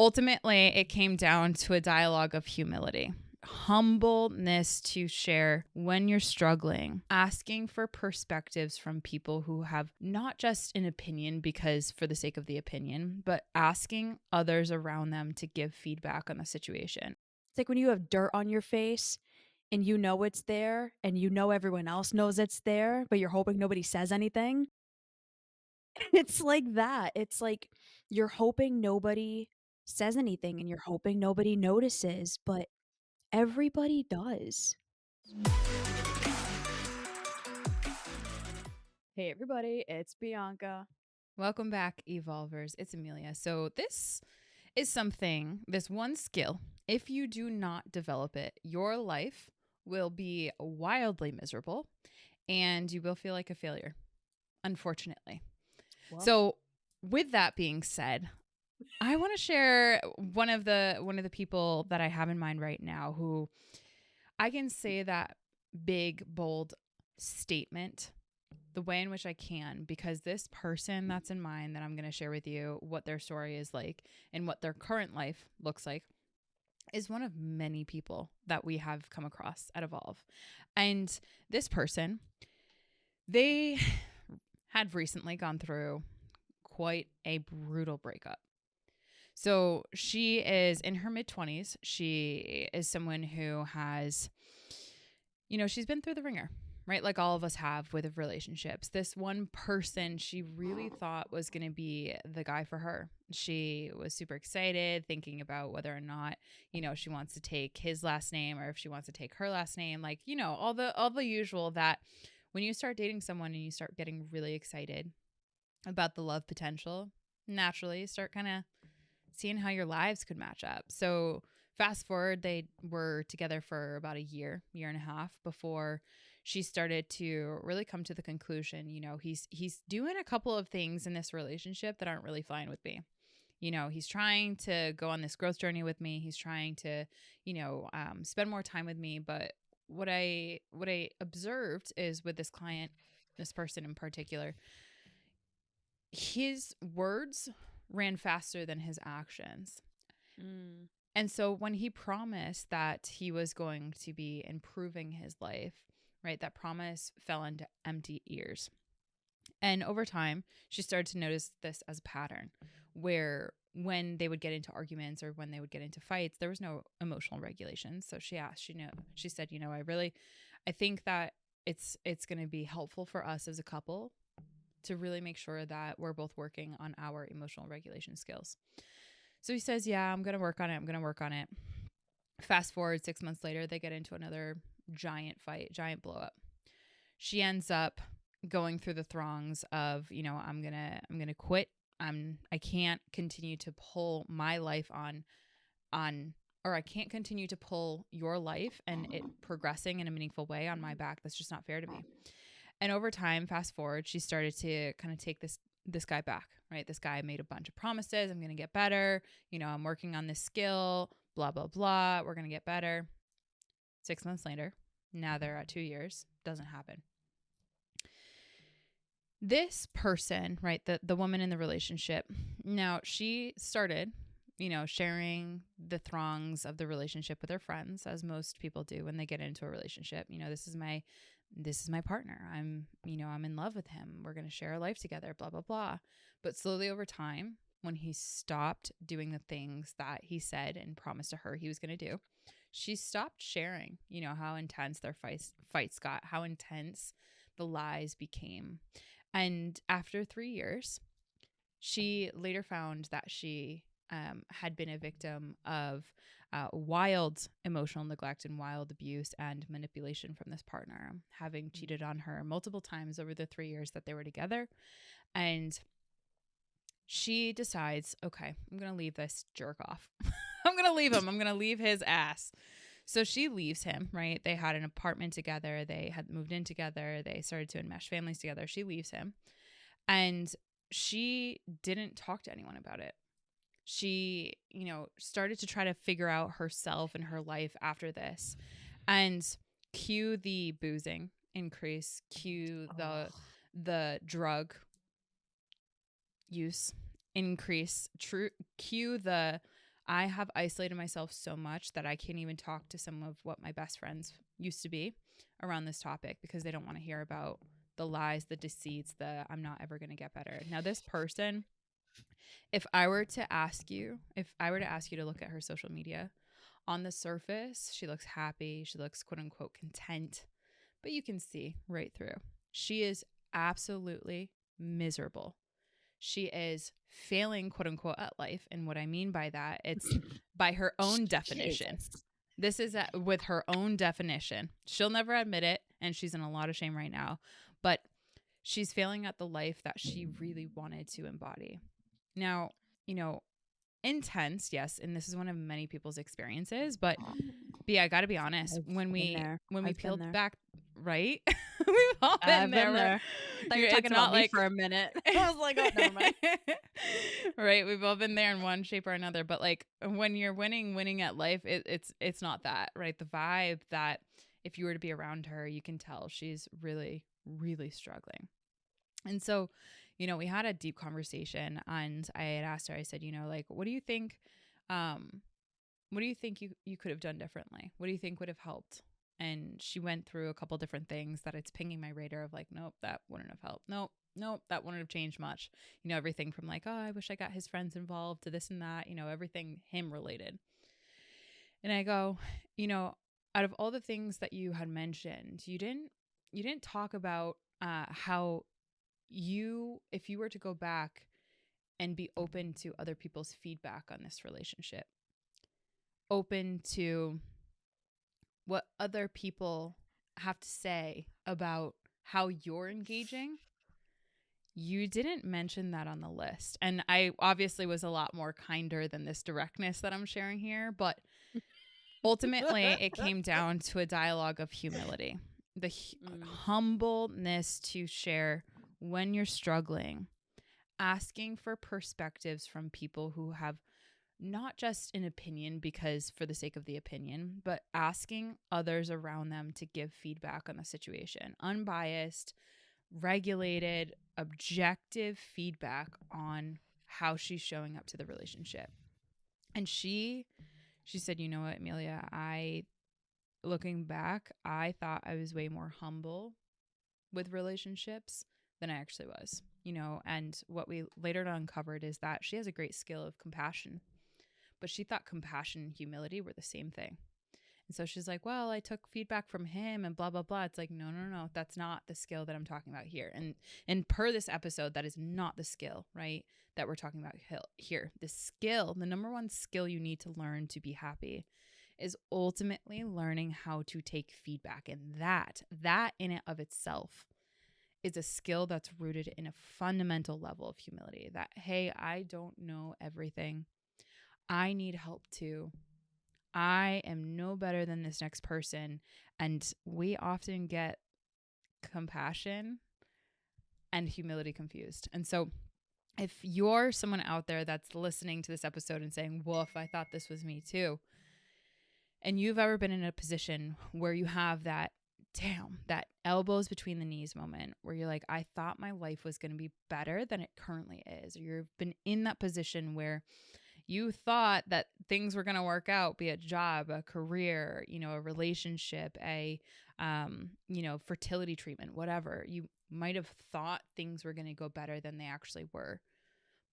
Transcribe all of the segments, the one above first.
Ultimately, it came down to a dialogue of humility, humbleness to share when you're struggling, asking for perspectives from people who have not just an opinion because for the sake of the opinion, but asking others around them to give feedback on the situation. It's like when you have dirt on your face and you know it's there and you know everyone else knows it's there, but you're hoping nobody says anything. It's like that. It's like you're hoping nobody says anything and you're hoping nobody notices, but everybody does. Hey everybody, it's Bianca. Welcome back, Evolvers. It's Emilia. So, this is something, this one skill, if you do not develop it, your life will be wildly miserable and you will feel like a failure, unfortunately. Well, So, with that being said, I want to share one of the people that I have in mind right now who I can say that big bold statement the way in which I can, because this person that's in mind that I'm going to share with you what their story is like and what their current life looks like is one of many people that we have come across at Evolve. And this person, they had recently gone through quite a brutal breakup. So she is in her mid 20s. She is someone who has, she's been through the ringer, right? Like all of us have with relationships. This one person she really thought was going to be the guy for her. She was super excited, thinking about whether or not, she wants to take his last name or if she wants to take her last name. Like, all the usual that when you start dating someone and you start getting really excited about the love potential, naturally you start kind of seeing how your lives could match up. So fast forward, they were together for about a year and a half before she started to really come to the conclusion, he's doing a couple of things in this relationship that aren't really flying with me. He's trying to go on this growth journey with me. He's trying to, spend more time with me. But what I observed is with this client, this person in particular, his words ran faster than his actions. mm, And so when he promised that he was going to be improving his life, right, that promise fell into empty ears. And over time, she started to notice this as a pattern where when they would get into arguments or when they would get into fights, there was no emotional regulation. So she asked, she said, I think that it's going to be helpful for us as a couple to really make sure that we're both working on our emotional regulation skills. So he says, yeah, I'm going to work on it. I'm going to work on it. Fast forward 6 months later, they get into another giant fight, giant blow up. She ends up going through the throngs of, I'm going to quit. I can't continue to pull my life or I can't continue to pull your life and it progressing in a meaningful way on my back. That's just not fair to me. And over time, fast forward, she started to kind of take this guy back, right? This guy made a bunch of promises. I'm going to get better. I'm working on this skill, blah, blah, blah. We're going to get better. 6 months later, now they're at 2 years. Doesn't happen. This person, right, the woman in the relationship, now she started, sharing the throngs of the relationship with her friends, as most people do when they get into a relationship. This is my partner. I'm in love with him. We're going to share our life together, blah, blah, blah. But slowly over time, when he stopped doing the things that he said and promised to her he was going to do, she stopped sharing, how intense their fights got, how intense the lies became. And after 3 years, she later found that she had been a victim of wild emotional neglect and wild abuse and manipulation from this partner, having cheated on her multiple times over the 3 years that they were together. And she decides, okay, I'm going to leave this jerk off. I'm going to leave him. I'm going to leave his ass. So she leaves him, right? They had an apartment together. They had moved in together. They started to enmesh families together. She leaves him. And she didn't talk to anyone about it. She, started to try to figure out herself and her life after this. And cue the boozing increase, cue the drug use increase, cue the I have isolated myself so much that I can't even talk to some of what my best friends used to be around this topic because they don't want to hear about the lies, the deceits, the I'm not ever going to get better. Now, this person, if I were to ask you to look at her social media, on the surface, she looks happy. She looks quote unquote content, but you can see right through. She is absolutely miserable. She is failing, quote unquote, at life. And what I mean by that, it's by her own definition. Jesus. This is with her own definition. She'll never admit it, and she's in a lot of shame right now, but she's failing at the life that she really wanted to embody. Now, you know, intense, yes, and this is one of many people's experiences, but I got to be honest, I've been there. when we I've been peeled there. back, right? We've all been I've there. been there. I thought you were It's talking not about me like for a minute. I was like, oh, never mind. Right, we've all been there in one shape or another, but like when you're winning at life, it's not that, right? The vibe that if you were to be around her, you can tell she's really really struggling. And so, we had a deep conversation, and I had asked her, I said, like, um what do you think you could have done differently? What do you think would have helped? And she went through a couple different things that it's pinging my radar of like, nope, that wouldn't have helped. Nope, that wouldn't have changed much. Everything from like, oh, I wish I got his friends involved to this and that, everything him related. And I go, out of all the things that you had mentioned, you didn't talk about how if you were to go back and be open to other people's feedback on this relationship, open to what other people have to say about how you're engaging, you didn't mention that on the list. And I obviously was a lot more kinder than this directness that I'm sharing here, but ultimately it came down to a dialogue of humility, the humbleness to share when you're struggling, asking for perspectives from people who have not just an opinion because for the sake of the opinion, but asking others around them to give feedback on the situation, unbiased, regulated, objective feedback on how she's showing up to the relationship. And she said, "You know what, Emilia, looking back, I thought I was way more humble with relationships than I actually was." And what we later uncovered is that she has a great skill of compassion, but she thought compassion and humility were the same thing. And so she's like, well, I took feedback from him and blah, blah, blah. It's like, no. That's not the skill that I'm talking about here. And per this episode, that is not the skill, right? That we're talking about here. The skill, the number one skill you need to learn to be happy is ultimately learning how to take feedback. And that in and of itself is a skill that's rooted in a fundamental level of humility that, hey, I don't know everything. I need help too. I am no better than this next person. And we often get compassion and humility confused. And so if you're someone out there that's listening to this episode and saying, woof, I thought this was me too, and you've ever been in a position where you have that elbows between the knees moment where you're like, I thought my life was going to be better than it currently is, or you've been in that position where you thought that things were going to work out, be it job, a career, a relationship, a, fertility treatment, whatever. You might have thought things were going to go better than they actually were.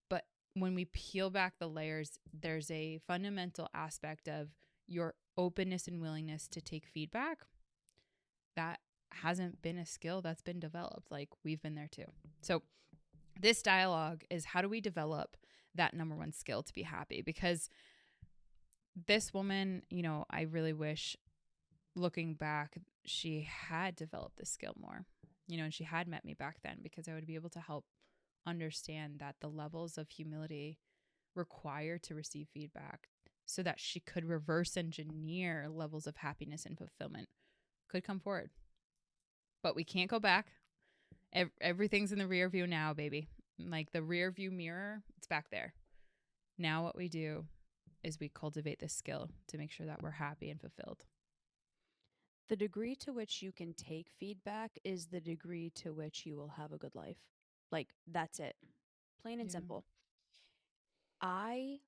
But when we peel back the layers, there's a fundamental aspect of your openness and willingness to take feedback that hasn't been a skill that's been developed. Like we've been there too. So this dialogue is, how do we develop that number one skill to be happy? Because this woman, I really wish, looking back, she had developed this skill more, and she had met me back then, because I would be able to help understand that the levels of humility required to receive feedback so that she could reverse engineer levels of happiness and fulfillment could come forward. But we can't go back. Everything's in the rear view now, baby. Like the rear view mirror, it's back there. Now what we do is we cultivate this skill to make sure that we're happy and fulfilled. The degree to which you can take feedback is the degree to which you will have a good life. Like, that's it. Plain and simple. I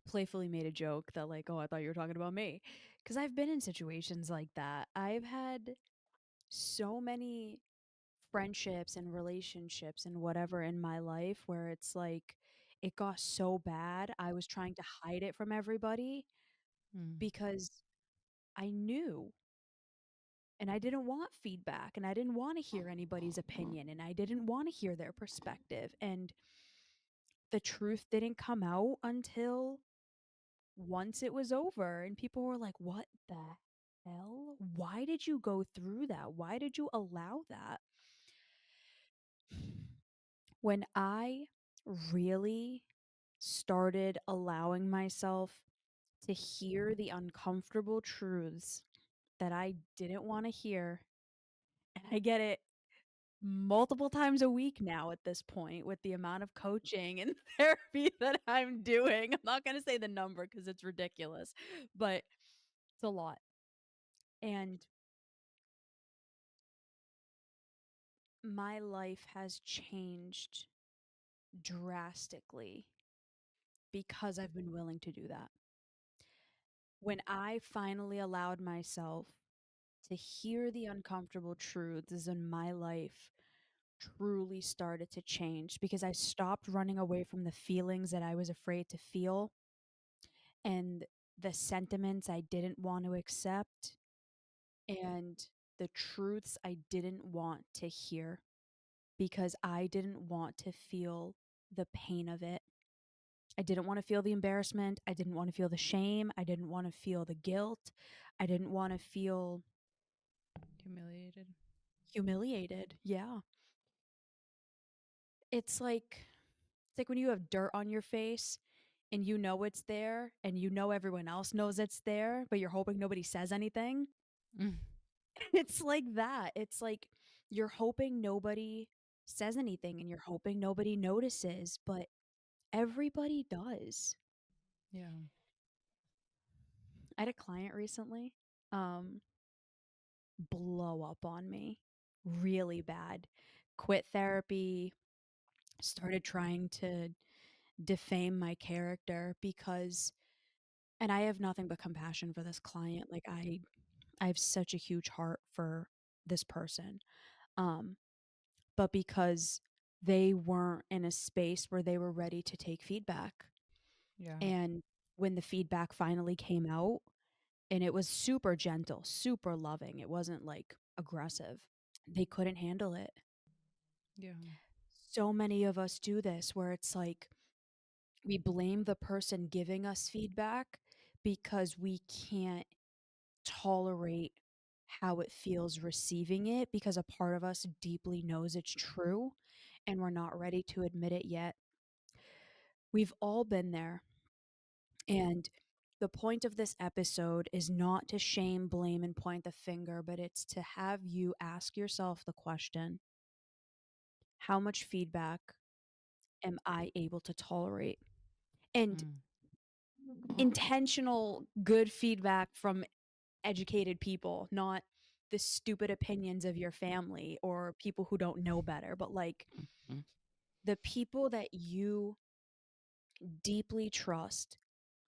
playfully made a joke that, like, oh, I thought you were talking about me. Because I've been in situations like that. I've had so many friendships and relationships and whatever in my life where it's like it got so bad. I was trying to hide it from everybody Mm. because I knew, and I didn't want feedback, and I didn't want to hear anybody's opinion, and I didn't want to hear their perspective. And the truth didn't come out until once it was over, and people were like, "What the hell? Why did you go through that? Why did you allow that?" When I really started allowing myself to hear the uncomfortable truths that I didn't want to hear, and I get it multiple times a week now at this point with the amount of coaching and therapy that I'm doing. I'm not going to say the number because it's ridiculous, but it's a lot. And my life has changed drastically because I've been willing to do that. When I finally allowed myself to hear the uncomfortable truths in my life truly started to change because I stopped running away from the feelings that I was afraid to feel and the sentiments I didn't want to accept and the truths I didn't want to hear because I didn't want to feel the pain of it. I didn't want to feel the embarrassment. I didn't want to feel the shame. I didn't want to feel the guilt. I didn't want to feel Humiliated. humiliated. Yeah. It's like when you have dirt on your face and you know it's there and you know everyone else knows it's there, but you're hoping nobody says anything. Mm. It's like that. It's like you're hoping nobody says anything and you're hoping nobody notices, but everybody does. Yeah. I had a client recently um blow up on me really bad. Quit therapy, started trying to defame my character because, and I have nothing but compassion for this client. Like I have such a huge heart for this person. Um but because they weren't in a space where they were ready to take feedback. Yeah. And when the feedback finally came out, and it was super gentle, super loving, it wasn't like aggressive, they couldn't handle it. Yeah. So many of us do this where it's like we blame the person giving us feedback because we can't tolerate how it feels receiving it because a part of us deeply knows it's true and we're not ready to admit it yet. We've all been there. And the point of this episode is not to shame, blame, and point the finger, but it's to have you ask yourself the question: how much feedback am I able to tolerate? And Mm. intentional good feedback from educated people, not the stupid opinions of your family or people who don't know better, but like Mm. the people that you deeply trust,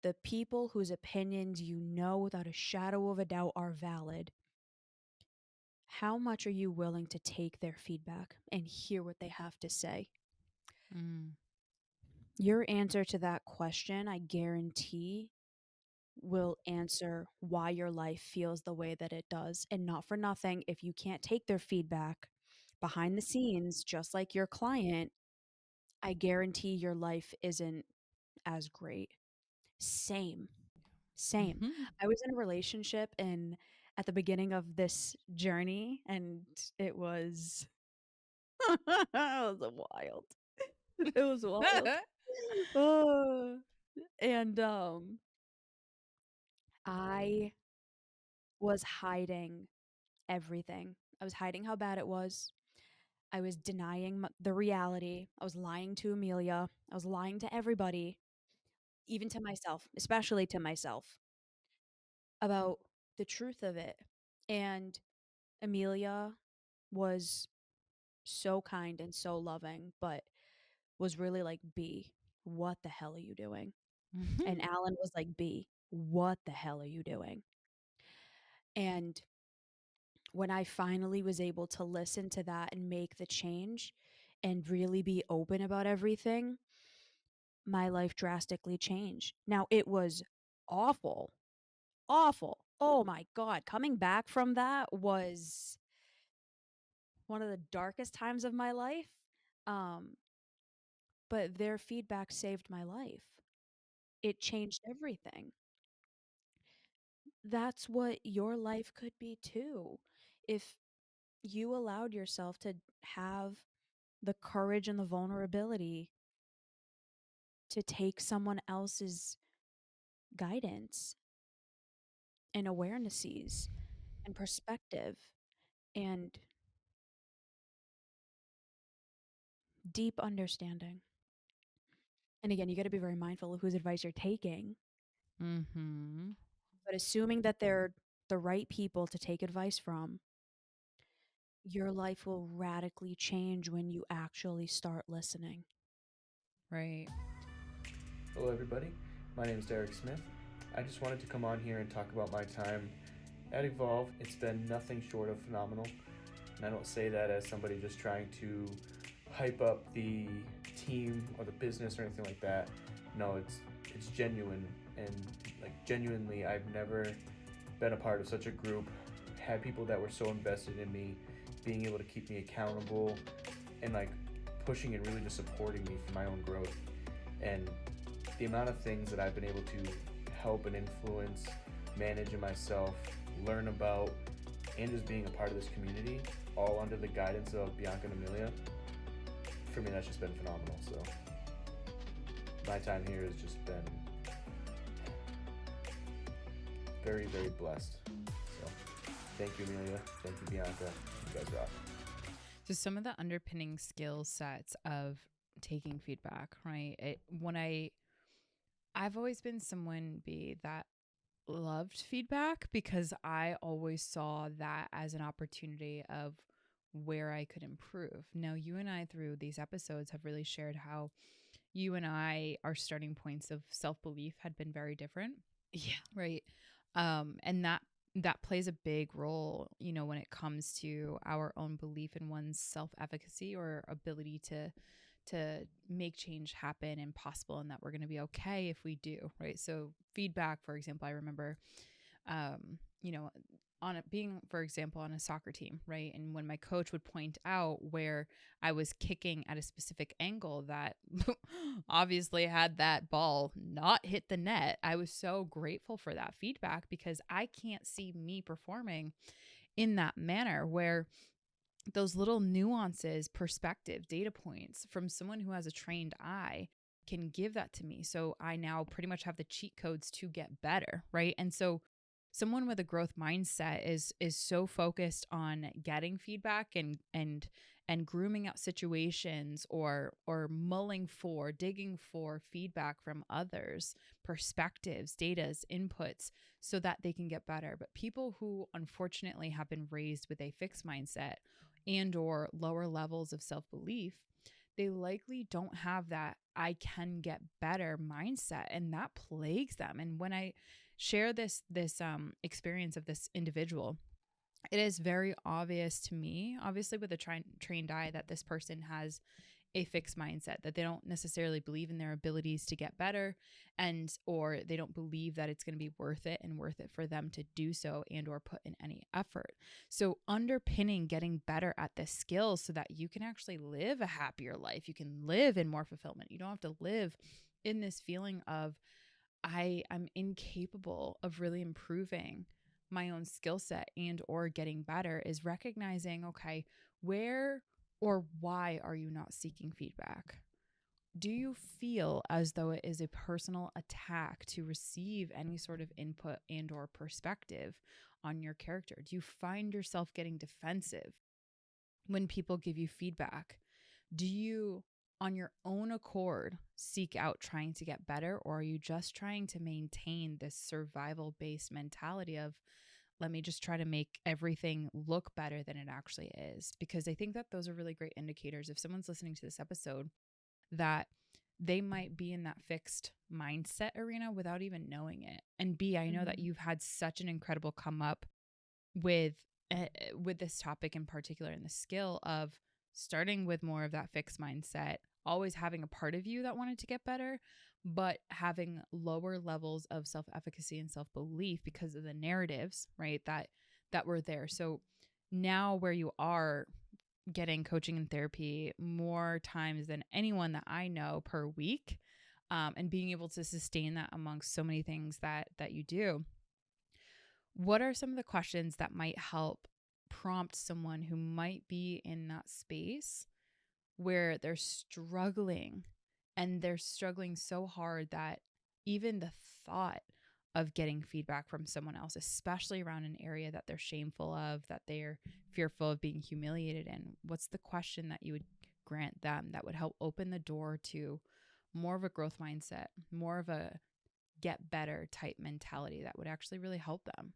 the people whose opinions you know without a shadow of a doubt are valid. How much are you willing to take their feedback and hear what they have to say? Mm. Your answer to that question, I guarantee, will answer why your life feels the way that it does. And not for nothing, if you can't take their feedback behind the scenes, just like your client, I guarantee your life isn't as great. Same, same. Mhm. I was in a relationship and at the beginning of this journey, and it was it was wild. It was wild. Oh, and I was hiding everything. I was hiding how bad it was. I was denying the reality. I was lying to Emilia. I was lying to everybody, even to myself, especially to myself, about the truth of it. And Emilia was so kind and so loving, but was really like, B, what the hell are you doing? And Alan was like, B, what the hell are you doing? And when I finally was able to listen to that and make the change and really be open about everything, my life drastically changed. Now, it was awful, awful. Oh my God. Coming back from that was one of the darkest times of my life. Um, but their feedback saved my life. It changed everything. That's what your life could be too. If you allowed yourself to have the courage and the vulnerability to take someone else's guidance and awarenesses and perspective and deep understanding. And again, you got to be very mindful of whose advice you're taking, Mm-hmm. but assuming that they're the right people to take advice from, your life will radically change when you actually start listening. Right. Hello, everybody. My name is Derek Smith. I just wanted to come on here and talk about my time at Evolve. It's been nothing short of phenomenal. And I don't say that as somebody just trying to hype up the team or the business or anything like that. No, it's genuine, and like genuinely, I've never been a part of such a group, had people that were so invested in me, being able to keep me accountable and like pushing and really just supporting me for my own growth. And the amount of things that I've been able to help and influence, manage in myself, learn about, and just being a part of this community, all under the guidance of Bianca and Emilia, for me that's just been phenomenal. So my time here has just been very, very blessed. So thank you, Emilia. Thank you, Bianca. You guys rock. So some of the underpinning skill sets of taking feedback, right? I've always been someone that loved feedback because I always saw that as an opportunity of where I could improve. Now, you and I, through these episodes, have really shared how you and I, our starting points of self belief had been very different, Yeah. right? And that plays a big role, when it comes to our own belief in one's self efficacy or ability to make change happen and possible, and that we're going to be okay if we do, right? So feedback, for example, I remember, you know, being, for example, on a soccer team, right? And when my coach would point out where I was kicking at a specific angle that obviously had that ball not hit the net, I was so grateful for that feedback because I can't see me performing in that manner where those little nuances, perspective, data points from someone who has a trained eye can give that to me. So I now pretty much have the cheat codes to get better, right? And so someone with a growth mindset is so focused on getting feedback and grooming out situations or mulling for, digging for feedback from others, perspectives, datas, inputs so that they can get better. But people who unfortunately have been raised with a fixed mindset and or lower levels of self-belief, they likely don't have that I can get better mindset, and that plagues them. And when I share this experience of this individual, it is very obvious to me, obviously with a trained eye, that this person has a fixed mindset, that they don't necessarily believe in their abilities to get better, and or they don't believe that it's going to be worth it for them to do so and or put in any effort. So underpinning getting better at this skill so that you can actually live a happier life, you can live in more fulfillment, you don't have to live in this feeling of I'm incapable of really improving my own skill set and or getting better, is recognizing, okay, where or why are you not seeking feedback? Do you feel as though it is a personal attack to receive any sort of input and or perspective on your character? Do you find yourself getting defensive when people give you feedback? Do you, on your own accord, seek out trying to get better, or are you just trying to maintain this survival based mentality of, let me just try to make everything look better than it actually is? Because I think that those are really great indicators. If someone's listening to this episode that they might be in that fixed mindset arena without even knowing it. And B, I know that Mhm. you've had such an incredible come up with with this topic in particular, and the skill of starting with more of that fixed mindset, always having a part of you that wanted to get better, but having lower levels of self-efficacy and self-belief because of the narratives, right, that were there. So now where you are getting coaching and therapy more times than anyone that I know per week, and being able to sustain that amongst so many things that you do, what are some of the questions that might help prompt someone who might be in that space where they're struggling, and they're struggling so hard that even the thought of getting feedback from someone else, especially around an area that they're shameful of, that they're fearful of being humiliated in, what's the question that you would grant them that would help open the door to more of a growth mindset, more of a get better type mentality that would actually really help them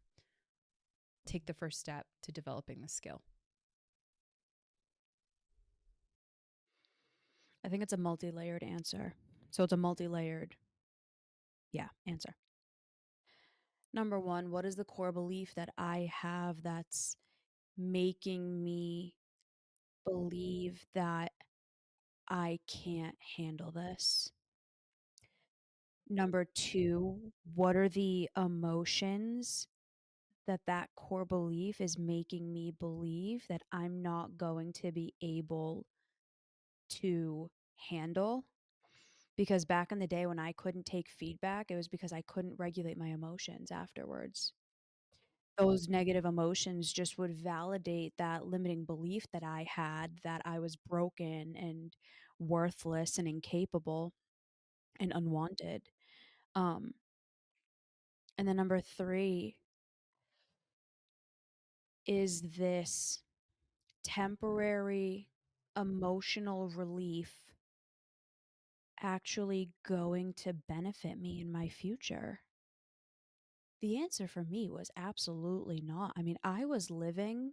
take the first step to developing the skill? I think it's a multi-layered answer. So it's a multi-layered, yeah, answer. Number one, what is the core belief that I have that's making me believe that I can't handle this? Number two, what are the emotions that core belief is making me believe that I'm not going to be able to handle? Because back in the day when I couldn't take feedback, it was because I couldn't regulate my emotions afterwards. Those negative emotions just would validate that limiting belief that I had, that I was broken and worthless and incapable and unwanted. Um, and then number three is this temporary emotional relief actually going to benefit me in my future? The answer for me was absolutely not. I mean, I was living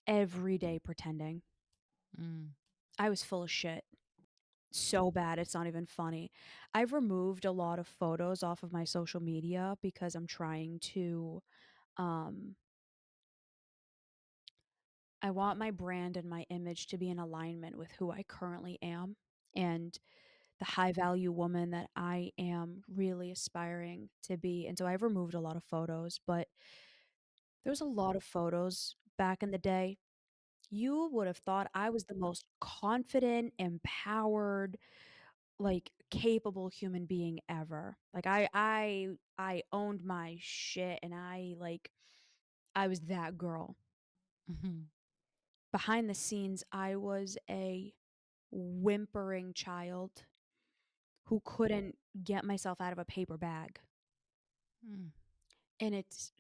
every day pretending. Mm. I was full of shit. So bad, it's not even funny. I've removed a lot of photos off of my social media because I'm trying to um I want my brand and my image to be in alignment with who I currently am and the high value woman that I am really aspiring to be. And so I've removed a lot of photos, but there's a lot of photos back in the day. You would have thought I was the most confident, empowered, like capable human being ever. Like I owned my shit and I was that girl. Mhm. Behind the scenes, I was a whimpering child who couldn't get myself out of a paper bag. Mm. And it's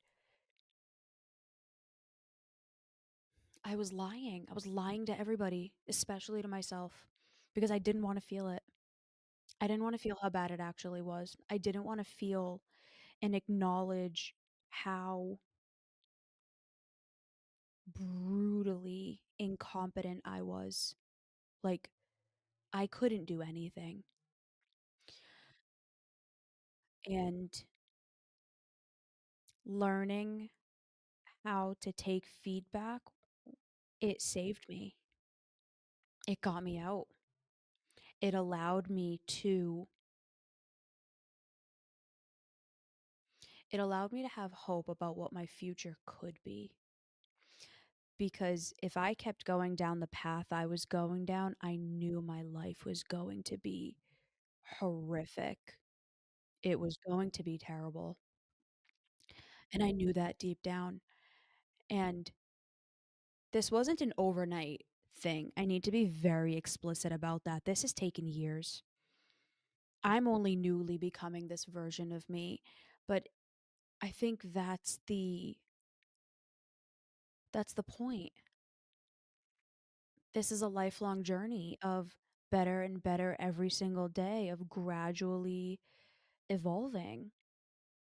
I was lying. I was lying to everybody, especially to myself, because I didn't want to feel it. I didn't want to feel how bad it actually was. I didn't want to feel and acknowledge how brutally incompetent I was. Like, I couldn't do anything. And learning how to take feedback, it saved me. It got me out. It allowed me to it allowed me to have hope about what my future could be. Because if I kept going down the path I was going down, I knew my life was going to be horrific. It was going to be terrible. And I knew that deep down. And this wasn't an overnight thing. I need to be very explicit about that. This has taken years. I'm only newly becoming this version of me, but I think that's the point. This is a lifelong journey of better and better every single day, of gradually evolving.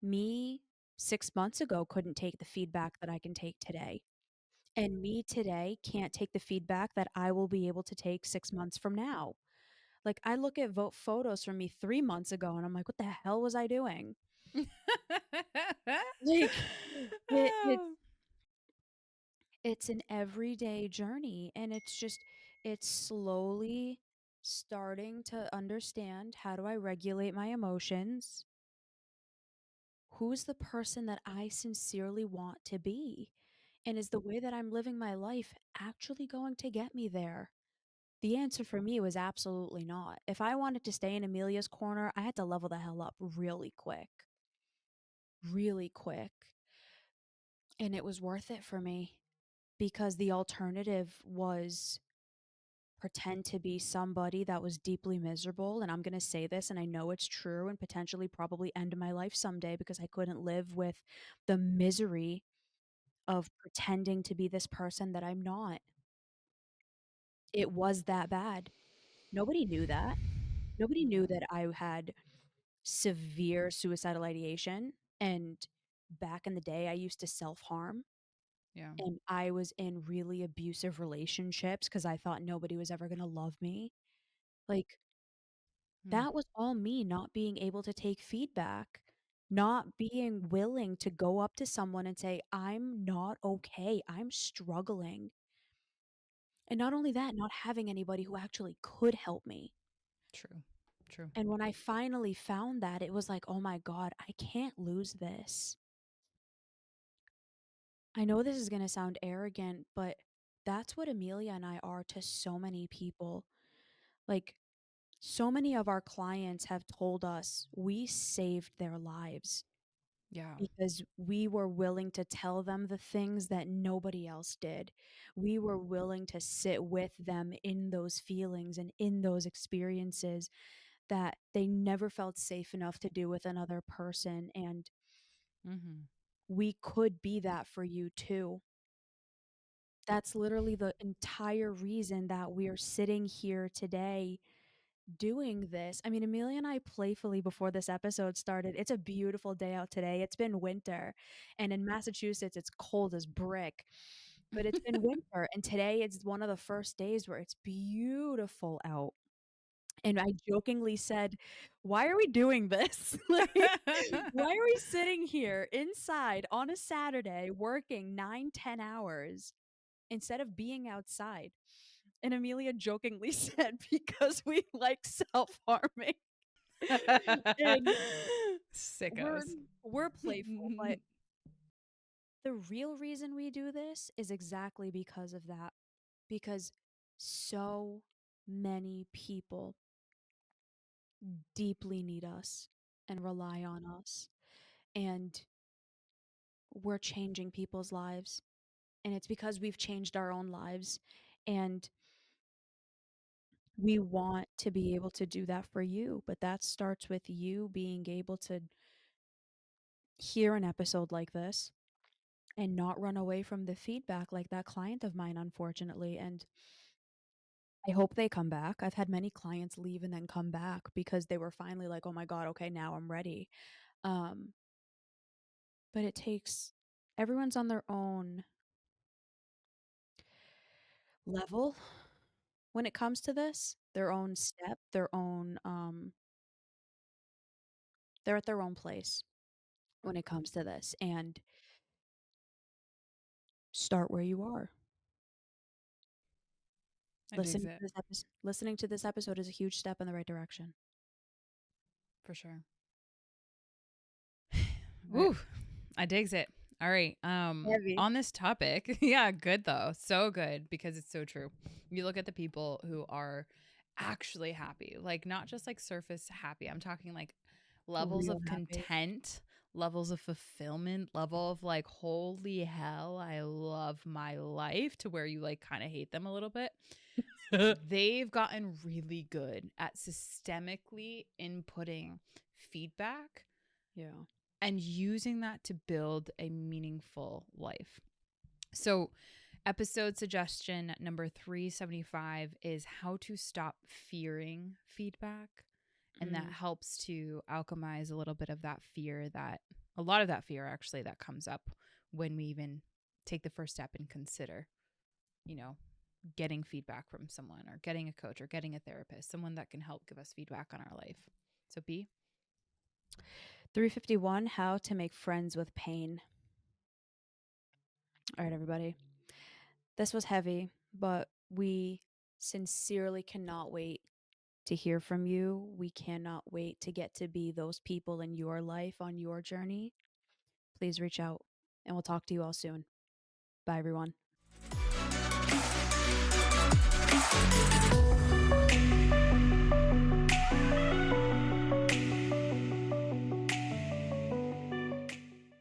Me 6 months ago couldn't take the feedback that I can take today. And me today can't take the feedback that I will be able to take 6 months from now. Like, I look at vote photos from me 3 months ago, and I'm like, "What the hell was I doing?" Like, it it's Oh, it's an everyday journey, and it's slowly starting to understand, how do I regulate my emotions? Who's the person that I sincerely want to be? And is the way that I'm living my life actually going to get me there? The answer for me was absolutely not. If I wanted to stay in Amelia's corner, I had to level the hell up really quick. Really quick. And it was worth it for me because the alternative was pretend to be somebody that was deeply miserable. And I'm going to say this, and I know it's true, and potentially probably end my life someday because I couldn't live with the misery of pretending to be this person that I'm not. It was that bad. Nobody knew that. Nobody knew yeah. that I had severe suicidal ideation. And back in the day, I used to self harm. Yeah. And I was in really abusive relationships because I thought nobody was ever going to love me. Like, Mm, that was all me not being able to take feedback, not being willing to go up to someone and say, I'm not okay. I'm struggling. And not only that, not having anybody who actually could help me. true. True. And when I finally found that, it was like, oh my God, I can't lose this. I know this is going to sound arrogant, but that's what Amelia and I are to so many people. Like, so many of our clients have told us we saved their lives Yeah. because we were willing to tell them the things that nobody else did. We were willing to sit with them in those feelings and in those experiences that they never felt safe enough to do with another person. And Mm-hmm. we could be that for you too. That's literally the entire reason that we're sitting here today doing this. I mean, Amelia and I playfully before this episode started, it's a beautiful day out today. It's been winter, and in Massachusetts, it's cold as brick, but it's been winter. And today it's one of the first days where it's beautiful out. And I jokingly said, why are we doing this? Like, why are we sitting here inside on a Saturday working 9, 10 hours instead of being outside? And Amelia jokingly said, because we like self harming. And we're Sickos. we're playful, but the real reason we do this is exactly because of that. Because so many people deeply need us and rely on us. And we're changing people's lives. And it's because we've changed our own lives. And we want to be able to do that for you. But that starts with you being able to hear an episode like this and not run away from the feedback like that client of mine, unfortunately. And I hope they come back. I've had many clients leave and then come back because they were finally like, oh my God, okay, now I'm ready. Um, but it takes everyone's on their own level when it comes to this, their own step, their own they're at their own place when it comes to this. And start where you are. I digs it Listening to this episode is a huge step in the right direction. for sure. Right. Woo. I digs it. All right. Heavy. On this topic, yeah, good though. So good because it's so true. You look at the people who are actually happy, like not just like surface happy. I'm talking like levels Real of happy. content, levels of fulfillment, level of like, holy hell, I love my life to where you like kind of hate them a little bit. They've gotten really good at systemically inputting feedback Yeah. and using that to build a meaningful life. So, episode suggestion number 375 is how to stop fearing feedback. And that Mm. helps to alchemize a little bit of that fear that a lot of that fear actually that comes up when we even take the first step and consider, you know, getting feedback from someone or getting a coach or getting a therapist, someone that can help give us feedback on our life. So B. 351, how to make friends with pain. All right, everybody. This was heavy, but we sincerely cannot wait to hear from you. We cannot wait to get to be those people in your life on your journey. Please reach out, and we'll talk to you all soon. Bye, everyone.